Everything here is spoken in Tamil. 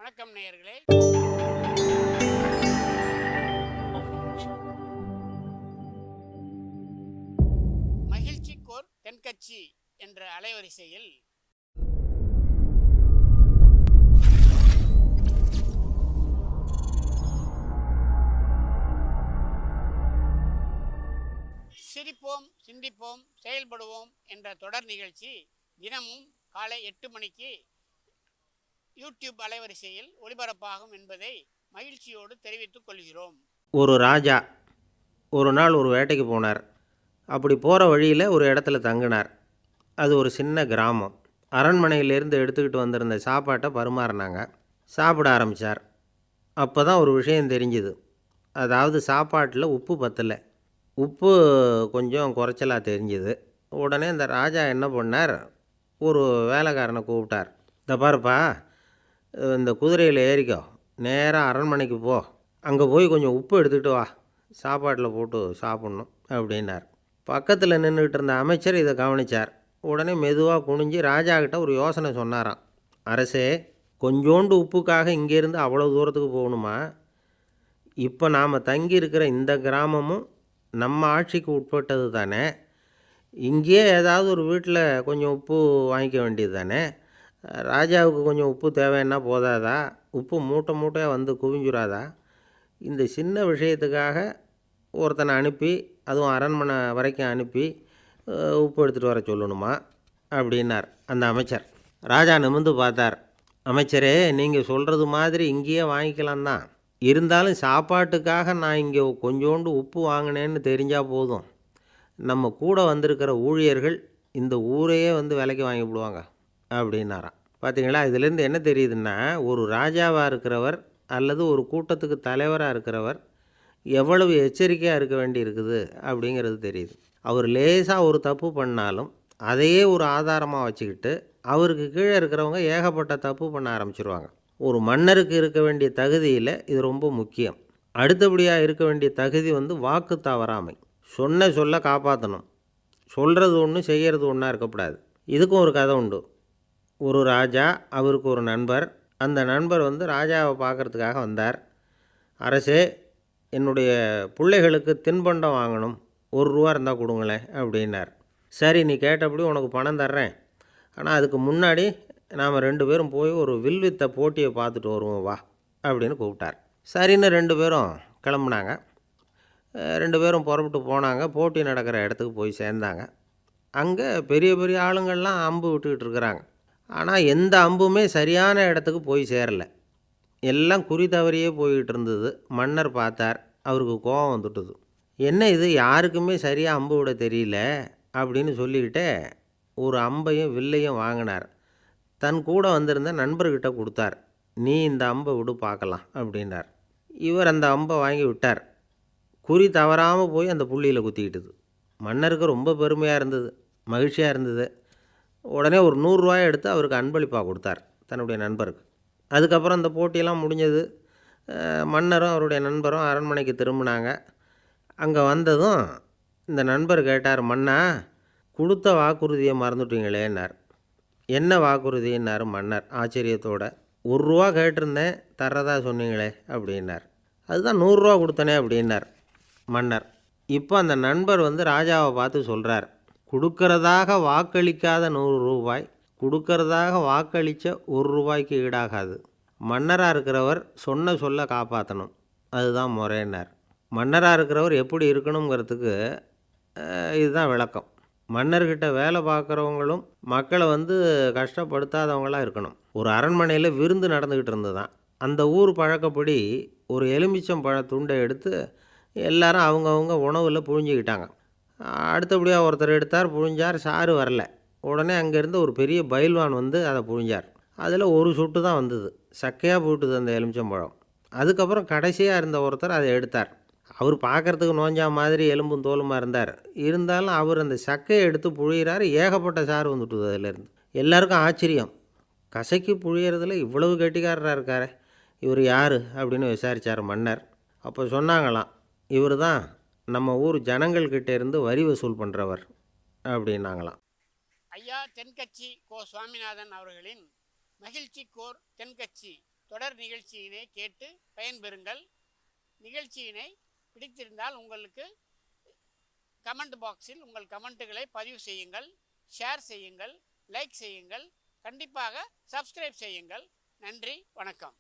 வணக்கம் நேயர்களே. மகிழ்ச்சிக்கோர் தென்கட்சி என்ற அலைவரிசையில் சிரிப்போம், சிந்திப்போம், செயல்படுவோம் என்ற தொடர் நிகழ்ச்சி தினமும் காலை 8 மணிக்கு யூடியூப் அலைவரிசையில் ஒளிபரப்பாகும் என்பதை மகிழ்ச்சியோடு தெரிவித்துக் கொள்கிறோம். ஒரு ராஜா ஒரு நாள் ஒரு வேட்டைக்கு போனார். அப்படி போகிற வழியில் ஒரு இடத்துல தங்கினார். அது ஒரு சின்ன கிராமம். அரண்மனையிலேருந்து எடுத்துக்கிட்டு வந்திருந்த சாப்பாட்டை பரிமாறினாங்க. சாப்பிட ஆரம்பித்தார். அப்போ தான் ஒரு விஷயம் தெரிஞ்சுது. அதாவது சாப்பாட்டில் உப்பு பத்தலை. உப்பு கொஞ்சம் குறைச்சலாக தெரிஞ்சுது. உடனே இந்த ராஜா என்ன பண்ணார், ஒரு வேலைக்காரனை கூப்பிட்டார். இந்த பாருப்பா, இந்த குதிரையில் ஏறிக்கோ, நேராக அரண்மனைக்கு போ, அங்கே போய் கொஞ்சம் உப்பு எடுத்துக்கிட்டு வா, சாப்பாட்டில் போட்டு சாப்பிட்ணும் அப்படின்னார். பக்கத்தில் நின்றுக்கிட்டு இருந்த அமைச்சர் இதை கவனித்தார். உடனே மெதுவாக குனிஞ்சு ராஜாக்கிட்ட ஒரு யோசனை சொன்னாராம். அரசே, கொஞ்சோண்டு உப்புக்காக இங்கேருந்து அவ்வளோ தூரத்துக்கு போகணுமா? இப்போ நாம் தங்கியிருக்கிற இந்த கிராமமும் நம்ம ஆட்சிக்கு உட்பட்டது தானே. இங்கேயே ஏதாவது ஒரு வீட்டில் கொஞ்சம் உப்பு வாங்கிக்க வேண்டியது தானே. ராஜாவுக்கு கொஞ்சம் உப்பு தேவைன்னா போதாதா? உப்பு மூட்டை மூட்டையாக வந்து குவிஞ்சுராதா? இந்த சின்ன விஷயத்துக்காக ஒருத்தனை அனுப்பி, அதுவும் அரண்மனை வரைக்கும் அனுப்பி உப்பு எடுத்துகிட்டு வர சொல்லணுமா அப்படின்னார் அந்த அமைச்சர். ராஜா நிமிர்ந்து பார்த்தார். அமைச்சரே, நீங்கள் சொல்கிறது மாதிரி இங்கேயே வாங்கிக்கலாம் தான். இருந்தாலும் சாப்பாட்டுக்காக நான் இங்கே கொஞ்சோண்டு உப்பு வாங்கினேன்னு தெரிஞ்சால் போதும். நம்ம கூட வந்திருக்கிற ஊழியர்கள் இந்த ஊரையே வந்து விலைக்கு வாங்கிவிடுவாங்க அப்படின்னாராம். பார்த்தீங்களா, இதுலேருந்து என்ன தெரியுதுன்னா, ஒரு ராஜாவாக இருக்கிறவர் அல்லது ஒரு கூட்டத்துக்கு தலைவராக இருக்கிறவர் எவ்வளவு எச்சரிக்கையாக இருக்க வேண்டி இருக்குது அப்படிங்கிறது தெரியுது. அவர் லேசாக ஒரு தப்பு பண்ணாலும் அதையே ஒரு ஆதாரமாக வச்சுக்கிட்டு அவருக்கு கீழே இருக்கிறவங்க ஏகப்பட்ட தப்பு பண்ண ஆரம்பிச்சிருவாங்க. ஒரு மன்னருக்கு இருக்க வேண்டிய தகுதியில் இது ரொம்ப முக்கியம். அடுத்தபடியாக இருக்க வேண்டிய தகுதி வாக்கு தவறாமை. சொன்ன சொல்ல காப்பாற்றணும். சொல்கிறது ஒன்று, செய்கிறது ஒன்றா இருக்கக்கூடாது. இதுக்கும் ஒரு கதை உண்டு. ஒரு ராஜா, அவருக்கு ஒரு நண்பர். அந்த நண்பர் ராஜாவை பார்க்குறதுக்காக வந்தார். அரசே, என்னுடைய பிள்ளைகளுக்கு தின்பண்டம் வாங்கணும், ₹1 இருந்தால் கொடுங்களேன் அப்படின்னார். சரி, நீ கேட்டபடி உனக்கு பணம் தர்றேன், ஆனால் அதுக்கு முன்னாடி நாம் 2 பேரும் போய் ஒரு வில்வித்த போட்டியை பார்த்துட்டு வருவோம் வா அப்படின்னு கூப்பிட்டார். சரின்னு 2 பேரும் கிளம்புனாங்க. 2 பேரும் புறப்பட்டு போனாங்க. போட்டி நடக்கிற இடத்துக்கு போய் சேர்ந்தாங்க. அங்கே பெரிய பெரிய ஆளுங்கள்லாம் அம்பு விட்டுக்கிட்டு இருக்கிறாங்க. ஆனால் எந்த அம்புமே சரியான இடத்துக்கு போய் சேரலை. எல்லாம் குறி தவறியே போய்கிட்டு இருந்தது. மன்னர் பார்த்தார். அவருக்கு கோபம் வந்துட்டுது. என்ன இது, யாருக்குமே சரியாக அம்பு விட தெரியல அப்படின்னு சொல்லிக்கிட்டே ஒரு அம்பையும் வில்லையும் வாங்கினார். தன் கூட வந்திருந்த நண்பர்கிட்ட கொடுத்தார். நீ இந்த அம்பை விடு பார்க்கலாம் அப்படின்னார். இவர் அந்த அம்பை வாங்கி விட்டார். குறி தவறாமல் போய் அந்த புள்ளியில் குத்திக்கிட்டுது. மன்னருக்கு ரொம்ப பெருமையாக இருந்தது, மகிழ்ச்சியாக இருந்தது. உடனே ஒரு ₹100 எடுத்து அவருக்கு அன்பளிப்பாக கொடுத்தார், தன்னுடைய நண்பருக்கு. அதுக்கப்புறம் அந்த போட்டியெல்லாம் முடிஞ்சது. மன்னரும் அவருடைய நண்பரும் அரண்மனைக்கு திரும்பினாங்க. அங்கே வந்ததும் இந்த நண்பர் கேட்டார், மன்னா, கொடுத்த வாக்குறுதியை மறந்துட்டீங்களேன்னார். என்ன வாக்குறுதின்னார் மன்னர் ஆச்சரியத்தோட. ₹1 கேட்டிருந்தேன், தர்றதா சொன்னீங்களே அப்படின்னார். அதுதான் ₹100 கொடுத்தனே அப்படின்னார் மன்னர். இப்போ அந்த நண்பர் ராஜாவை பார்த்து சொல்கிறார், கொடுக்கறதாக வாக்களிக்காத ₹100 கொடுக்கறதாக வாக்களித்த ₹1 ஈடாகாது. மன்னராக இருக்கிறவர் சொன்ன சொல்ல காப்பாற்றணும், அதுதான் முறையினார். மன்னராக இருக்கிறவர் எப்படி இருக்கணுங்கிறதுக்கு இதுதான் விளக்கம். மன்னர்கிட்ட வேலை பார்க்குறவங்களும் மக்களை கஷ்டப்படுத்தாதவங்களாக இருக்கணும். ஒரு அரண்மனையில் விருந்து நடந்துக்கிட்டு இருந்ததுதான். அந்த ஊர் பழக்கப்படி ஒரு எலுமிச்சம் பழ துண்டை எடுத்து எல்லாரும் அவங்கவுங்க உணவில் புழிஞ்சிக்கிட்டாங்க. அடுத்தபடியாக ஒருத்தர் எடுத்தார், புழிஞ்சார், சாறு வரல. உடனே அங்கேருந்து ஒரு பெரிய பயில்வான் அதை புழிஞ்சார். அதில் ஒரு சொட்டு தான் வந்தது. சக்கையாக போட்டுது அந்த எலுமிச்சம்பழம். அதுக்கப்புறம் கடைசியாக இருந்த ஒருத்தர் அதை எடுத்தார். அவர் பார்க்குறதுக்கு நோஞ்சா மாதிரி எலும்பும் தோலுமா இருந்தார். இருந்தாலும் அவர் அந்த சக்கையை எடுத்து புழியிறாரு. ஏகப்பட்ட சாறு வந்துட்டுது அதிலேருந்து. எல்லாருக்கும் ஆச்சரியம். கசக்கி புழியறதுல இவ்வளவு கெட்டிக்காரராக இருக்கார், இவர் யார் அப்படின்னு விசாரித்தார் மன்னர். அப்போ சொன்னாங்களாம், இவர் தான் நம்ம ஊர் ஜனங்கள்கிட்ட இருந்து வரி வசூல் பண்ணுறவர் அப்படின்னாங்களாம். ஐயா தென்கட்சி கோ சுவாமிநாதன் அவர்களின் மகிழ்ச்சிக்கோர் தென்கட்சி தொடர் நிகழ்ச்சியினை கேட்டு பயன்பெறுங்கள். நிகழ்ச்சியினை பிடித்திருந்தால் உங்களுக்கு கமெண்ட் பாக்ஸில் உங்கள் கமெண்ட்டுகளை பதிவு செய்யுங்கள், ஷேர் செய்யுங்கள், லைக் செய்யுங்கள், கண்டிப்பாக சப்ஸ்கிரைப் செய்யுங்கள். நன்றி, வணக்கம்.